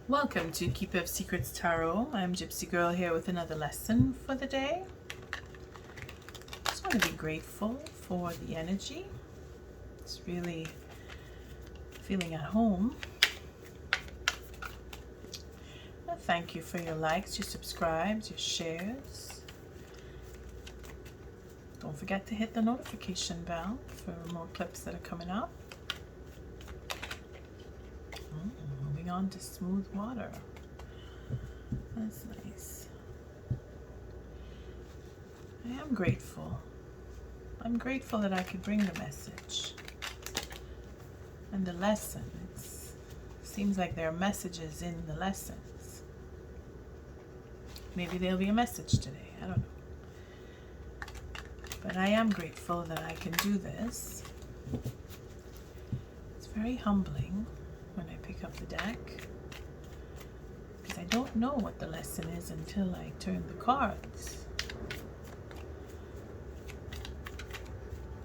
Welcome to Keeper of Secrets Tarot. I'm Gypsy Girl here with another lesson for the day. Just want to be grateful for the energy. It's really feeling at home. Thank you for your likes, your subscribes, your shares. Don't forget to hit the notification bell for more clips that are coming up. Moving on to smooth water. That's nice. I am grateful. I'm grateful that I could bring the message and the lesson. It seems like there are messages in the lessons. Maybe there'll be a message today. I don't know. But I am grateful that I can do this. It's very humbling when I pick up the deck, because I don't know what the lesson is until I turn the cards.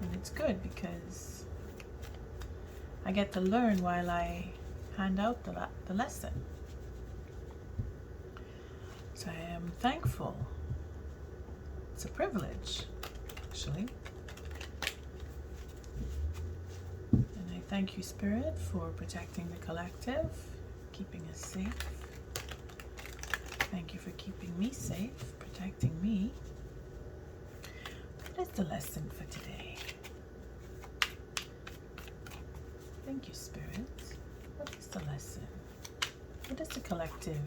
And it's good because I get to learn while I hand out the lesson. So I am thankful. It's a privilege, actually. And I thank you, Spirit, for protecting the collective, keeping us safe. Thank you for keeping me safe, protecting me. What is the lesson for today? Thank you, Spirit. What is the lesson? What does the collective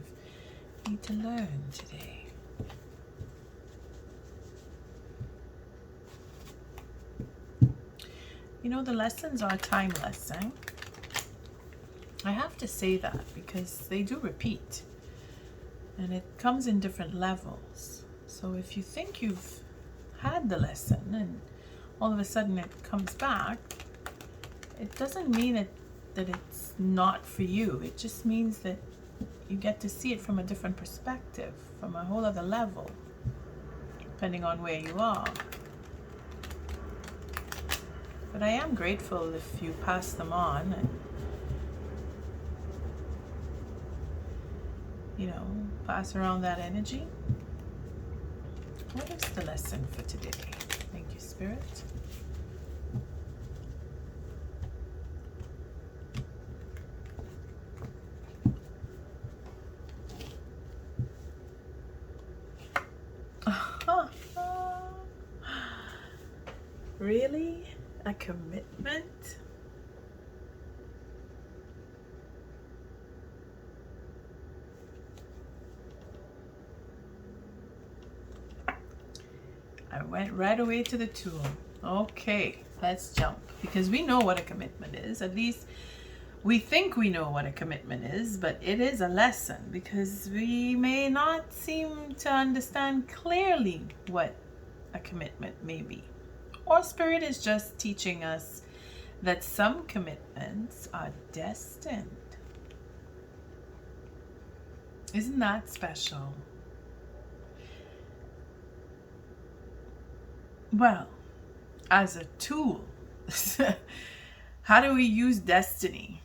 need to learn today? You know, the lessons are timeless, eh? I have to say that because they do repeat. And it comes in different levels. So if you think you've had the lesson and all of a sudden it comes back, it doesn't mean that it's not for you. It just means that you get to see it from a different perspective, from a whole other level, depending on where you are. But I am grateful if you pass them on and, pass around that energy. What is the lesson for today? Thank you, Spirit. Really? A commitment? I went right away to the tool. Okay, let's jump. Because we know what a commitment is. At least we think we know what a commitment is, but it is a lesson because we may not seem to understand clearly what a commitment may be. Or Spirit is just teaching us that some commitments are destined. Isn't that special? Well, as a tool, how do we use destiny?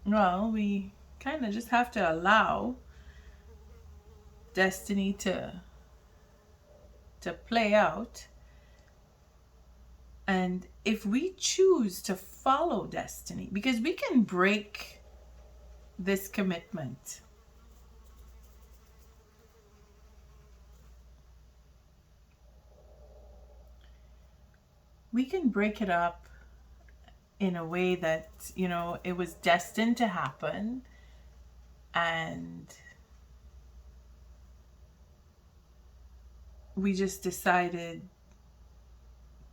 Well, we kind of just have to allow destiny to play out. And if we choose to follow destiny, because we can break this commitment. We can break it up in a way that, it was destined to happen and we just decided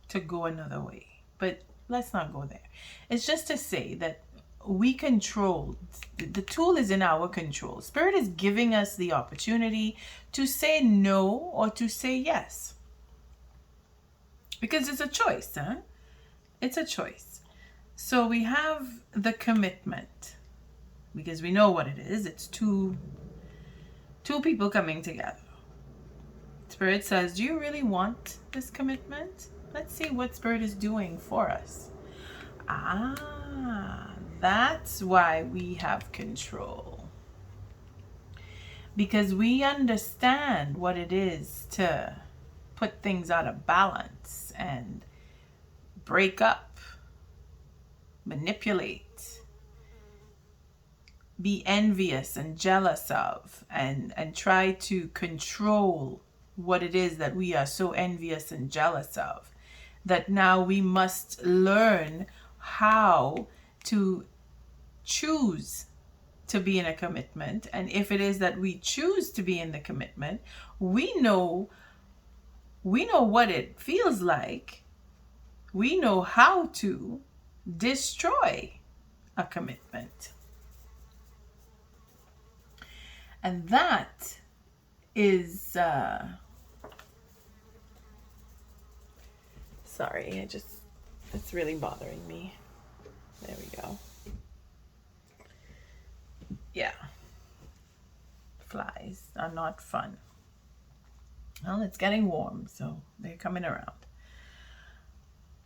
to go another way. But let's not go there. It's just to say that we control, the tool is in our control. Spirit is giving us the opportunity to say no or to say yes. Because it's a choice, huh? It's a choice. So we have the commitment because we know what it is. It's two people coming together. Spirit says, do you really want this commitment? Let's see what Spirit is doing for us. That's why we have control. Because we understand what it is to put things out of balance and break up, manipulate, be envious and jealous of, and try to control what it is that we are so envious and jealous of. That now we must learn how to choose to be in a commitment. And if it is that we choose to be in the commitment, we know what it feels like. We know how to destroy a commitment. And that is sorry, it's really bothering me. There we go. Yeah. Flies are not fun. Well, it's getting warm, so they're coming around.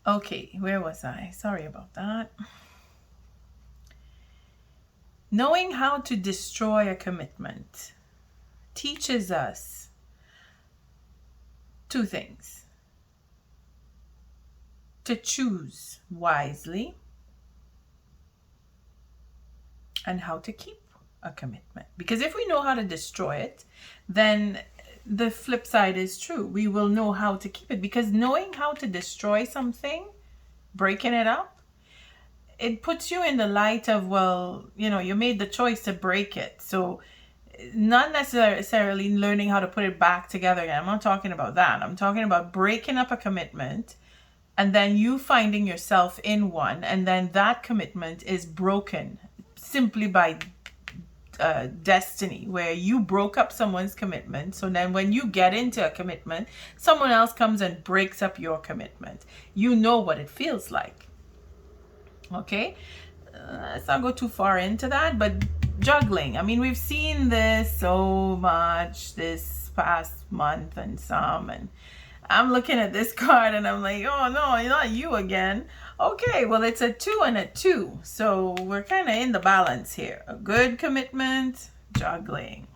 Okay, where was I? Sorry about that. Knowing how to destroy a commitment teaches us two things. To choose wisely and how to keep a commitment. Because if we know how to destroy it, then the flip side is true. We will know how to keep it. Because knowing how to destroy something, breaking it up, it puts you in the light of, well, you made the choice to break it. So not necessarily learning how to put it back together again. I'm not talking about that. I'm talking about breaking up a commitment and then you finding yourself in one, and then that commitment is broken simply by destiny, where you broke up someone's commitment. So then when you get into a commitment, someone else comes and breaks up your commitment. You know what it feels like. Okay? Let's not go too far into that, but juggling. I mean, we've seen this so much this past month and I'm looking at this card and I'm like, oh no, not you again. Okay, well, it's a 2 and a 2. So we're kind of in the balance here. A good commitment, juggling.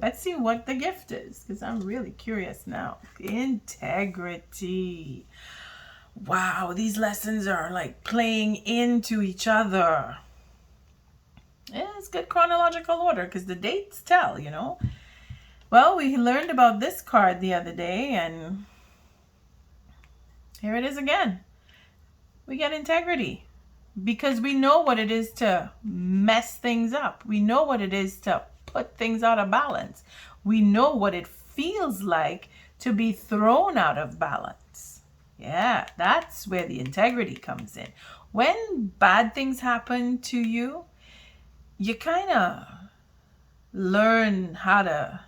Let's see what the gift is, because I'm really curious now. Integrity. Wow, these lessons are like playing into each other. Yeah, it's good chronological order because the dates tell, Well, we learned about this card the other day, and here it is again. We get integrity because we know what it is to mess things up. We know what it is to put things out of balance. We know what it feels like to be thrown out of balance. Yeah, that's where the integrity comes in. When bad things happen to you, you kind of learn how to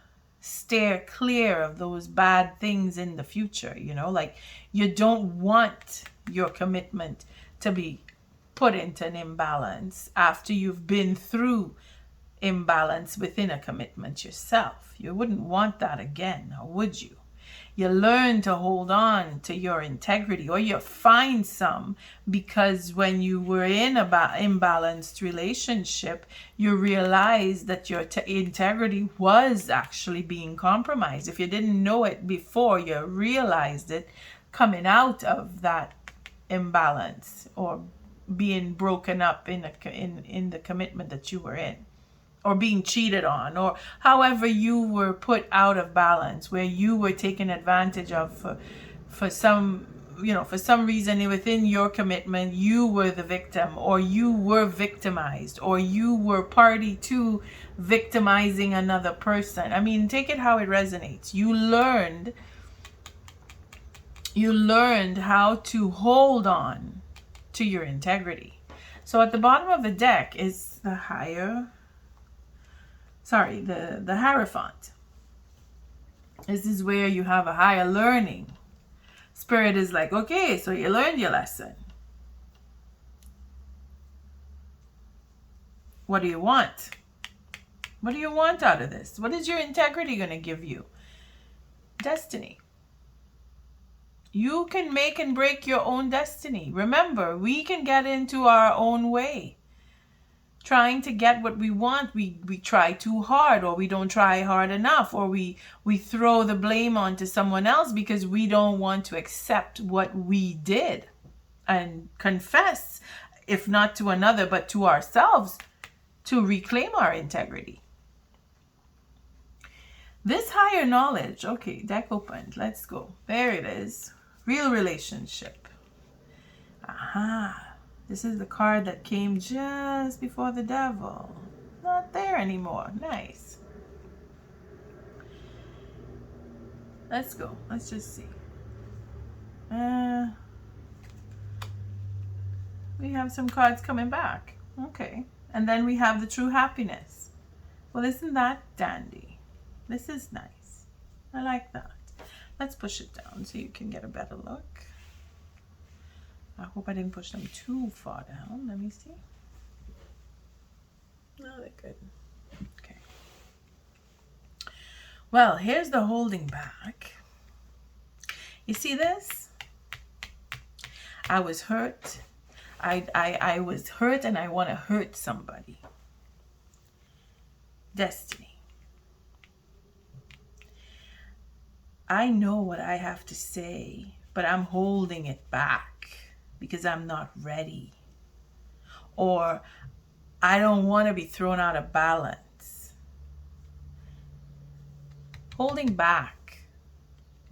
steer clear of those bad things in the future, like you don't want your commitment to be put into an imbalance after you've been through imbalance within a commitment yourself. You wouldn't want that again, or would you? You learn to hold on to your integrity, or you find some, because when you were in a imbalanced relationship, you realized that your integrity was actually being compromised. If you didn't know it before, you realized it coming out of that imbalance or being broken up in the commitment that you were in, or being cheated on, or however you were put out of balance, where you were taken advantage of for some reason within your commitment. You were the victim, or you were victimized, or you were party to victimizing another person. I mean, take it how it resonates. You learned how to hold on to your integrity. So at the bottom of the deck is the Hierophant. This is where you have a higher learning. Spirit is like, okay, so you learned your lesson. What do you want? What do you want out of this? What is your integrity going to give you? Destiny. You can make and break your own destiny. Remember, we can get into our own way. trying to get what we want, we try too hard, or we don't try hard enough, or we throw the blame onto someone else because we don't want to accept what we did and confess, if not to another, but to ourselves, to reclaim our integrity. This higher knowledge, okay, deck opened, let's go. There it is. Real relationship. Aha. This is the card that came just before the devil. Not there anymore. Nice. Let's go. Let's just see. We have some cards coming back. Okay. And then we have the true happiness. Well, isn't that dandy? This is nice. I like that. Let's push it down so you can get a better look. I hope I didn't push them too far down. Let me see. No, they're good. Okay. Well, here's the holding back. You see this? I was hurt. I was hurt and I want to hurt somebody. Destiny. I know what I have to say, but I'm holding it back because I'm not ready. Or I don't want to be thrown out of balance. Holding back.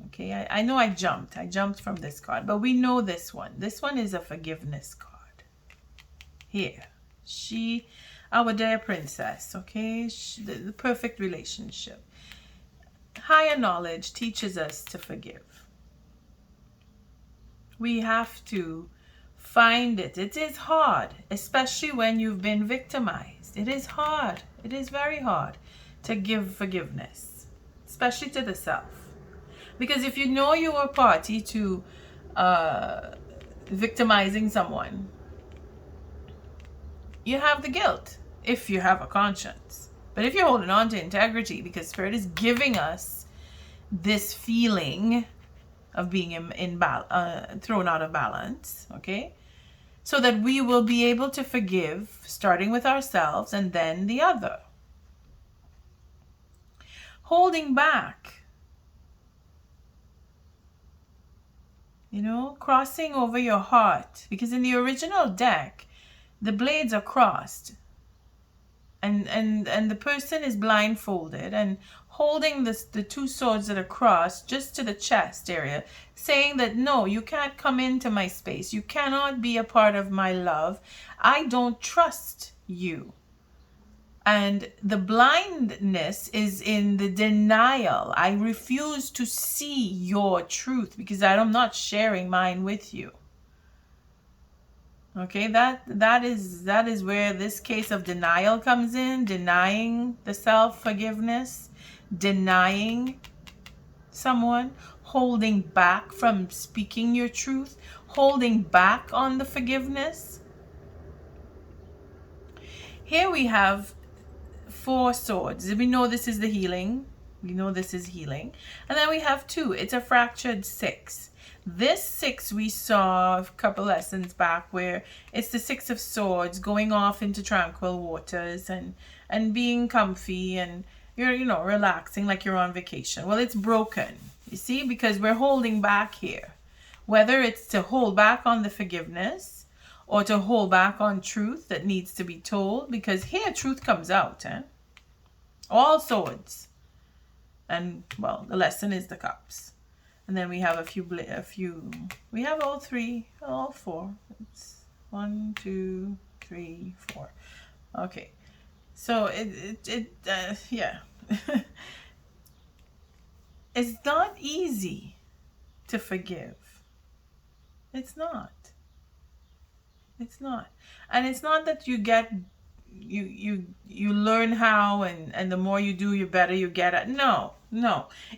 Okay, I know I jumped from this card, but we know this one. This one is a forgiveness card. Here, our dear princess, okay, the perfect relationship. Higher knowledge teaches us to forgive. We have to find it. It is hard, especially when you've been victimized. It is hard. It is very hard to give forgiveness, especially to the self. Because if you know you were party to victimizing someone, you have the guilt if you have a conscience. But if you're holding on to integrity, because Spirit is giving us this feeling of being thrown out of balance, okay? So that we will be able to forgive, starting with ourselves and then the other. Holding back. You know, crossing over your heart. Because in the original deck, the blades are crossed. And the person is blindfolded and holding the two swords that are crossed just to the chest area, saying that no, you can't come into my space. You cannot be a part of my love. I don't trust you. And the blindness is in the denial. I refuse to see your truth because I'm not sharing mine with you. Okay, that is where this case of denial comes in, denying the self-forgiveness, denying someone, holding back from speaking your truth, holding back on the forgiveness. Here we have 4 swords. We know this is the healing. We know this is healing. And then we have 2. It's a fractured 6. This 6 we saw a couple lessons back where it's the 6 of swords going off into tranquil waters and being comfy and you're, you know, relaxing like you're on vacation. Well, it's broken, you see, because we're holding back here. Whether it's to hold back on the forgiveness or to hold back on truth that needs to be told, because here truth comes out. All swords. And, well, the lesson is the cups. And then we have we have all 3, all 4. It's 1, 2, 3, 4. Okay. So yeah. It's not easy to forgive. It's not. It's not. And it's not that you get, you learn how and the more you do, the better you get at. No.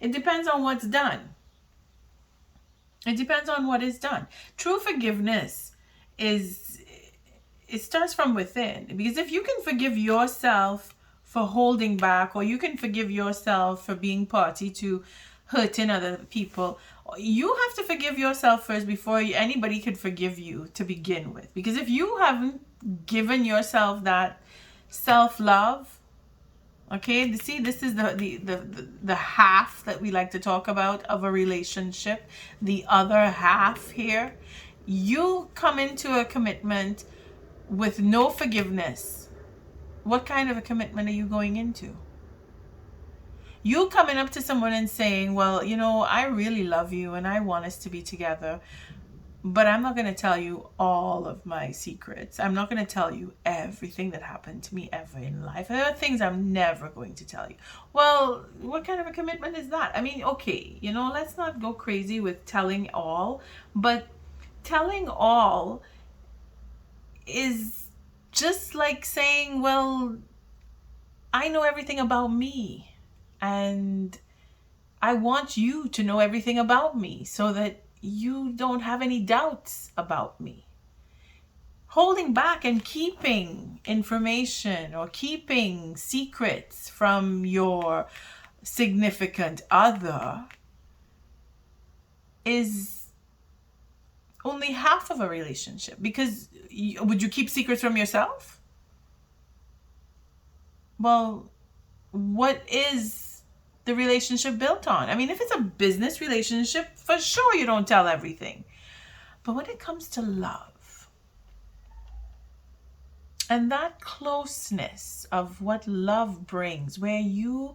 It depends on what's done. It depends on what is done. True forgiveness it starts from within. Because if you can forgive yourself for holding back, or you can forgive yourself for being party to hurting other people, you have to forgive yourself first before anybody could forgive you to begin with. Because if you haven't given yourself that self-love. Okay, see, this is the half that we like to talk about of a relationship. The other half here. You come into a commitment with no forgiveness. What kind of a commitment are you going into? You coming up to someone and saying, well, I really love you and I want us to be together, but I'm not going to tell you all of my secrets. I'm not going to tell you everything that happened to me ever in life. There are things I'm never going to tell you. Well, what kind of a commitment is that? I mean, okay, let's not go crazy with telling all, but telling all is just like saying, well, I know everything about me and I want you to know everything about me so that you don't have any doubts about me. Holding back and keeping information or keeping secrets from your significant other is only half of a relationship. Because would you keep secrets from yourself? Well, what is the relationship built on? I mean, if it's a business relationship, for sure you don't tell everything. But when it comes to love and that closeness of what love brings, where you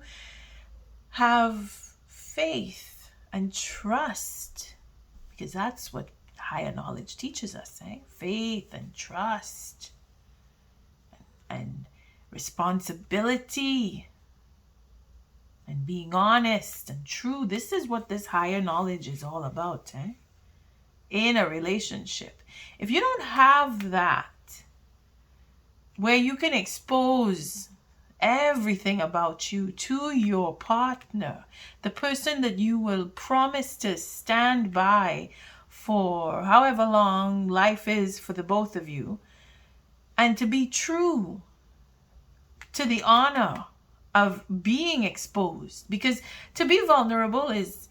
have faith and trust, because that's what higher knowledge teaches us, faith and trust and responsibility and being honest and true. This is what this higher knowledge is all about, in a relationship. If you don't have that, where you can expose everything about you to your partner, the person that you will promise to stand by for however long life is for the both of you, and to be true to the honor of being exposed, because to be vulnerable is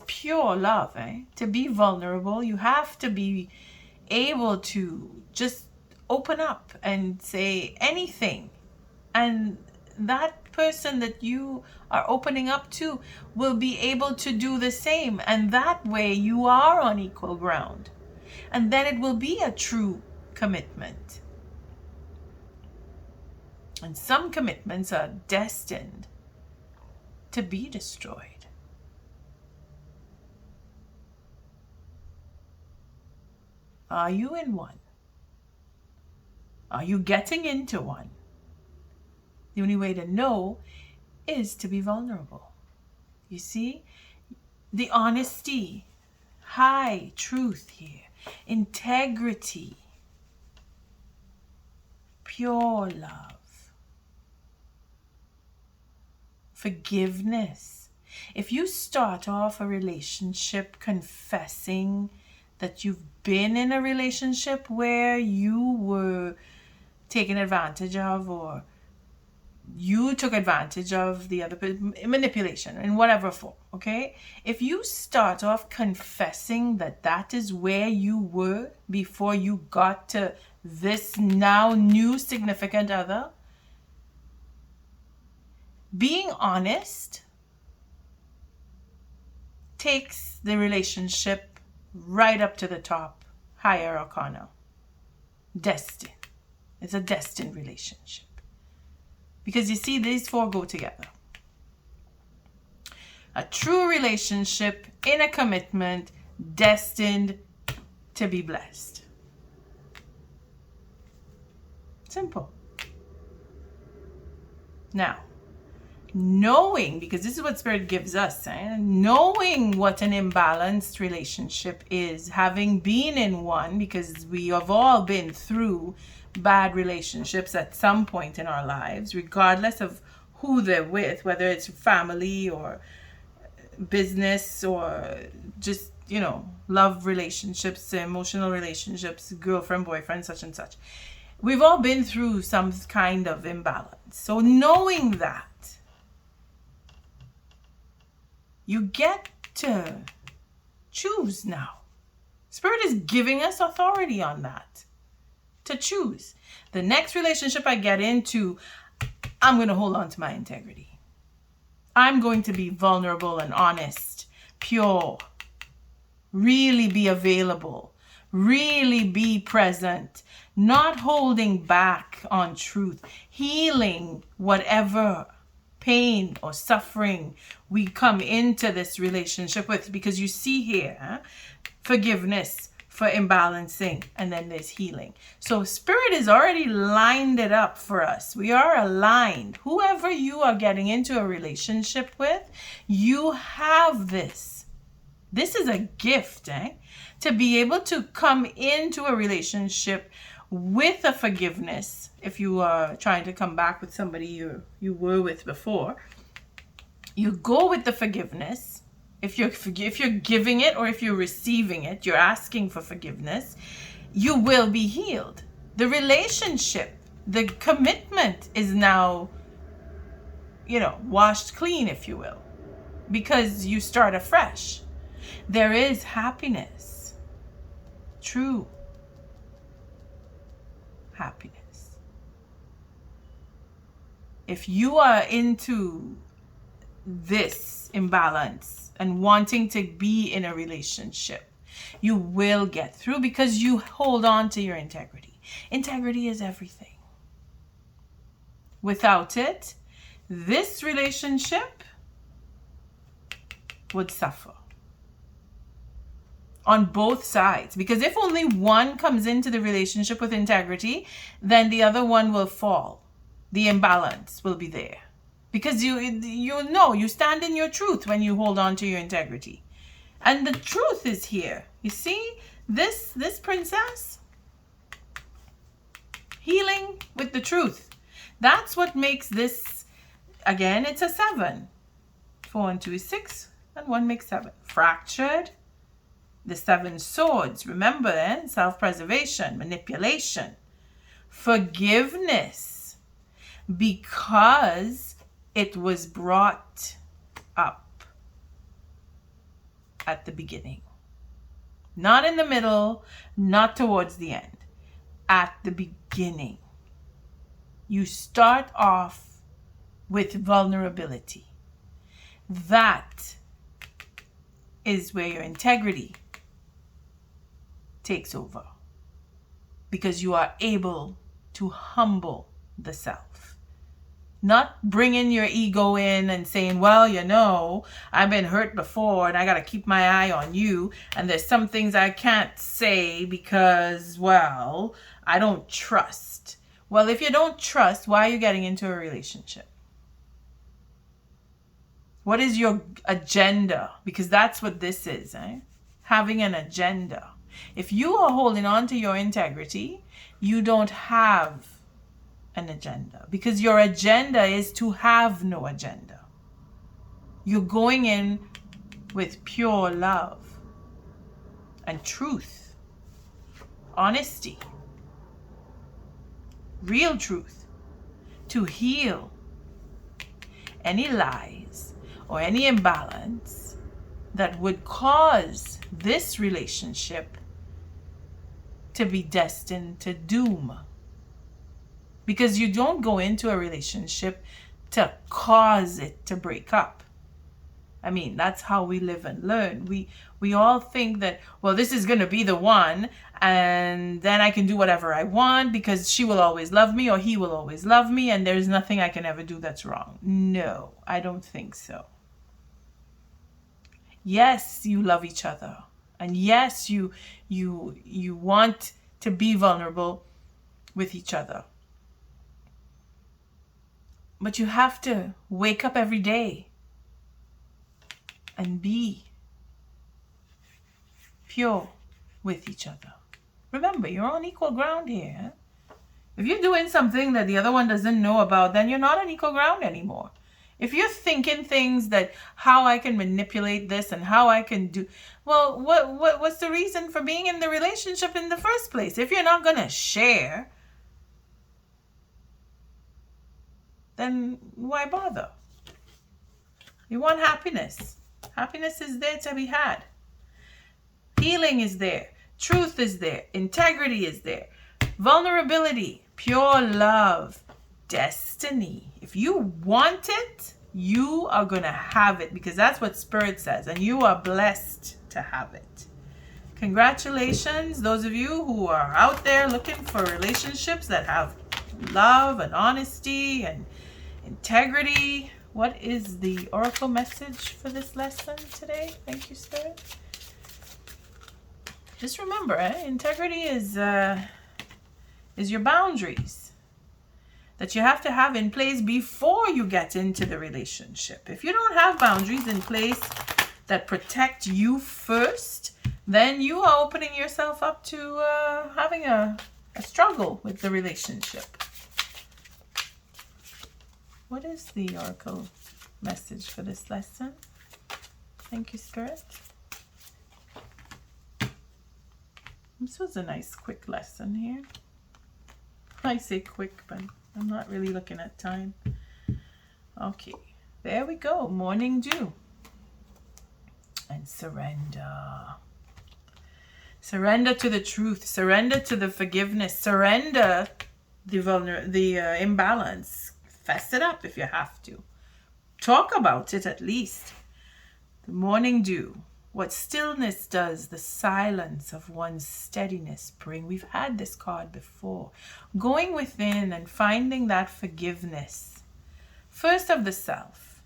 pure love. To be vulnerable, you have to be able to just open up and say anything, and that person that you are opening up to will be able to do the same, and that way you are on equal ground, and then it will be a true commitment. And some commitments are destined to be destroyed. Are you in one? Are you getting into one? The only way to know is to be vulnerable. You see? The honesty, high truth here, integrity, pure love. Forgiveness. If you start off a relationship confessing that you've been in a relationship where you were taken advantage of, or you took advantage of the other manipulation in whatever form, okay? If you start off confessing that that is where you were before you got to this now new significant other, being honest takes the relationship right up to the top, higher arcana. Destined. It's a destined relationship. Because you see, these four go together. A true relationship in a commitment, destined to be blessed. Simple. Now, knowing, because this is what Spirit gives us, knowing what an imbalanced relationship is, having been in one, because we have all been through bad relationships at some point in our lives, regardless of who they're with, whether it's family or business or just, love relationships, emotional relationships, girlfriend, boyfriend, such and such. We've all been through some kind of imbalance. So knowing that, you get to choose now. Spirit is giving us authority on that. to choose. The next relationship I get into, I'm going to hold on to my integrity. I'm going to be vulnerable and honest, pure, really be available, really be present, not holding back on truth, healing whatever pain or suffering we come into this relationship with. Because you see here, forgiveness for imbalancing, and then there's healing. So Spirit has already lined it up for us. We are aligned. Whoever you are getting into a relationship with, you have this. This is a gift, to be able to come into a relationship with a forgiveness. If you are trying to come back with somebody you were with before, you go with the forgiveness. If you're giving it, or if you're receiving it, you're asking for forgiveness, you will be healed. The relationship, the commitment is now, washed clean, if you will, because you start afresh. There is happiness, true happiness. If you are into this imbalance and wanting to be in a relationship, you will get through because you hold on to your integrity. Integrity is everything. Without it, this relationship would suffer on both sides. Because if only one comes into the relationship with integrity, then the other one will fall. The imbalance will be there. Because you stand in your truth when you hold on to your integrity. And the truth is here. You see, this princess, healing with the truth. That's what makes this, again, it's a 7. 4 and 2 is 6, and 1 makes 7. Fractured, the 7 swords. Remember, self-preservation, manipulation, forgiveness, because it was brought up at the beginning. Not in the middle, not towards the end. At the beginning. You start off with vulnerability. That is where your integrity takes over. Because you are able to humble the self. Not bringing your ego in and saying, well, I've been hurt before and I got to keep my eye on you. And there's some things I can't say because, I don't trust. Well, if you don't trust, why are you getting into a relationship? What is your agenda? Because that's what this is, having an agenda. If you are holding on to your integrity, you don't have an agenda, because your agenda is to have no agenda. You're going in with pure love and truth, honesty, real truth, to heal any lies or any imbalance that would cause this relationship to be destined to doom. Because you don't go into a relationship to cause it to break up. I mean, that's how we live and learn. We all think that, this is going to be the one, and then I can do whatever I want because she will always love me or he will always love me, and there's nothing I can ever do that's wrong. No, I don't think so. Yes, you love each other. And yes, you want to be vulnerable with each other. But you have to wake up every day and be pure with each other. Remember, you're on equal ground here. If you're doing something that the other one doesn't know about, then you're not on equal ground anymore. If you're thinking things that how I can manipulate this and how I can do, what's the reason for being in the relationship in the first place? If you're not going to share, then why bother? You want happiness. Happiness is there to be had. Healing is there. Truth is there. Integrity is there. Vulnerability, pure love, destiny. If you want it, you are going to have it, because that's what Spirit says, and you are blessed to have it. Congratulations, those of you who are out there looking for relationships that have love and honesty and integrity. What is the oracle message for this lesson today? Thank you, Spirit. Just remember, integrity is your boundaries that you have to have in place before you get into the relationship. If you don't have boundaries in place that protect you first, then you are opening yourself up to having a struggle with the relationship. What is the oracle message for this lesson? Thank you, Spirit. This was a nice quick lesson here. I say quick, but I'm not really looking at time. Okay, there we go. Morning dew. And surrender. Surrender to the truth. Surrender to the forgiveness. Surrender the imbalance. Fess it up if you have to. Talk about it at least. The morning dew. What stillness does, the silence of one's steadiness bring. We've had this card before. Going within and finding that forgiveness. First of the self.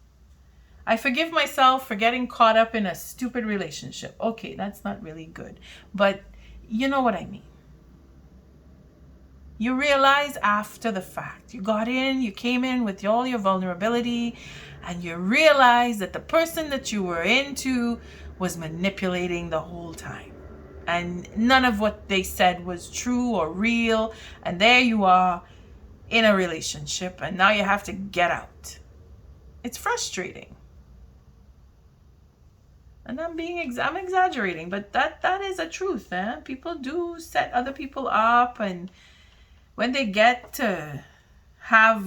I forgive myself for getting caught up in a stupid relationship. Okay, that's not really good. But you know what I mean. You realize after the fact. You got in, you came in with all your vulnerability, and you realize that the person that you were into was manipulating the whole time. And none of what they said was true or real. And there you are in a relationship, and now you have to get out. It's frustrating. And I'm exaggerating, but that is a truth. People do set other people up, and when they get to have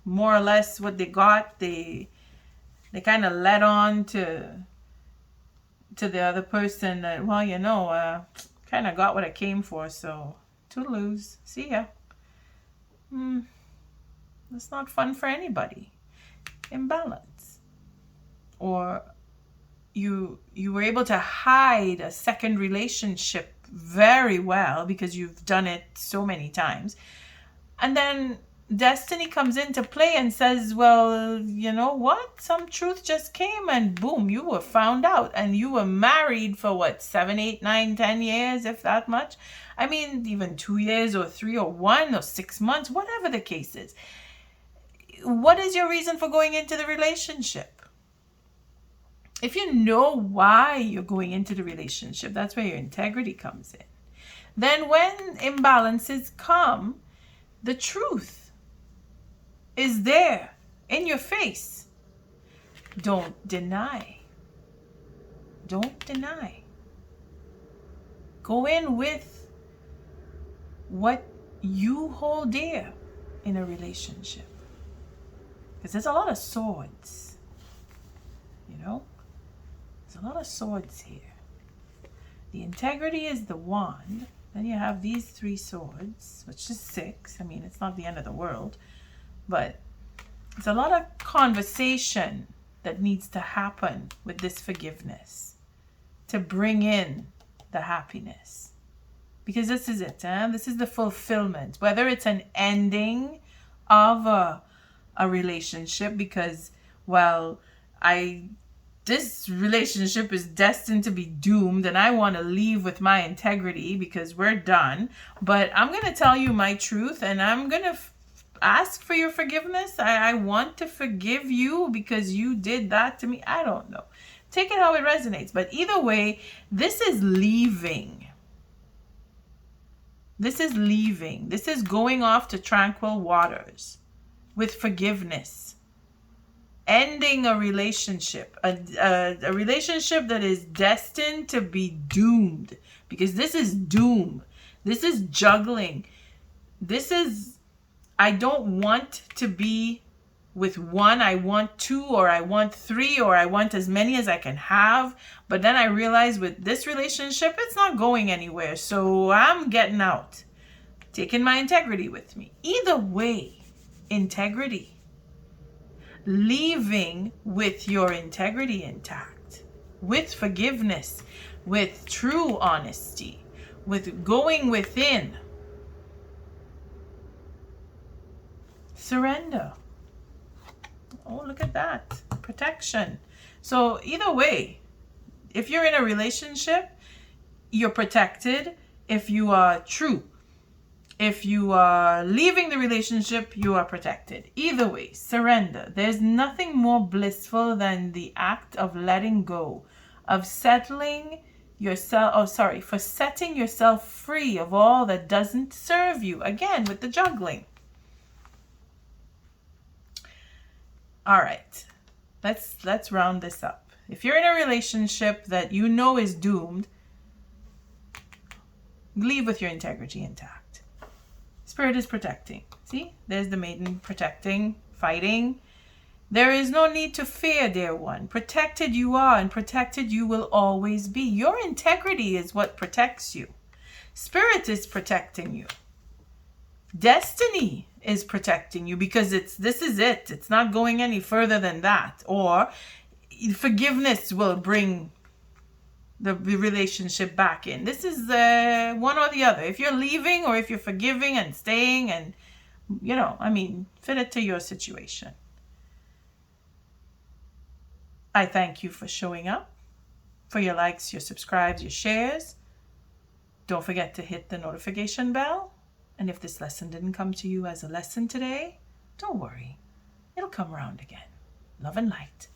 more or less what they got, they kind of let on to the other person that, well, kind of got what I came for, so toodaloos, see ya. That's not fun for anybody. Imbalance. Or you were able to hide a second relationship very well because you've done it so many times. And then destiny comes into play and says, well, you know what? Some truth just came and boom, you were found out. And you were married for what, 7, 8, 9, 10 years, if that much? I mean, even 2 years or 3 or 1 or 6 months, whatever the case is. What is your reason for going into the relationship? If you know why you're going into the relationship, that's where your integrity comes in. Then when imbalances come, the truth is there in your face. Don't deny. Don't deny. Go in with what you hold dear in a relationship. Because there's a lot of swords. There's a lot of swords here. The integrity is the wand. Then you have these 3 swords, which is 6. I mean, it's not the end of the world. But there's a lot of conversation that needs to happen with this forgiveness to bring in the happiness. Because this is it. This is the fulfillment. Whether it's an ending of a relationship because, well, this relationship is destined to be doomed and I want to leave with my integrity because we're done. But I'm going to tell you my truth and I'm going to ask for your forgiveness. I want to forgive you because you did that to me. I don't know. Take it how it resonates. But either way, this is leaving. This is leaving. This is going off to tranquil waters with forgiveness. Ending a relationship, a relationship that is destined to be doomed, because this is doom. This is juggling. I don't want to be with 1. I want 2 or I want 3 or I want as many as I can have. But then I realize with this relationship, it's not going anywhere. So I'm getting out. taking my integrity with me. Either way, integrity. Leaving with your integrity intact, with forgiveness, with true honesty, with going within. Surrender. Oh, look at that. Protection. So either way, if you're in a relationship, you're protected. If you are true, if you are leaving the relationship, you are protected. Either way, surrender. There's nothing more blissful than the act of letting go, of settling yourself, for setting yourself free of all that doesn't serve you. Again, with the juggling. All right, let's round this up. If you're in a relationship that you know is doomed, leave with your integrity intact. Spirit is protecting. See, there's the maiden protecting, fighting. There is no need to fear, dear one. Protected you are, and protected you will always be. Your integrity is what protects you. Spirit is protecting you. Destiny is protecting you, because this is it. It's not going any further than that. Or forgiveness will bring the relationship back in. This is one or the other. If you're leaving or if you're forgiving and staying, and fit it to your situation. I thank you for showing up, for your likes, your subscribes, your shares. Don't forget to hit the notification bell. And if this lesson didn't come to you as a lesson today, don't worry. It'll come around again. Love and light.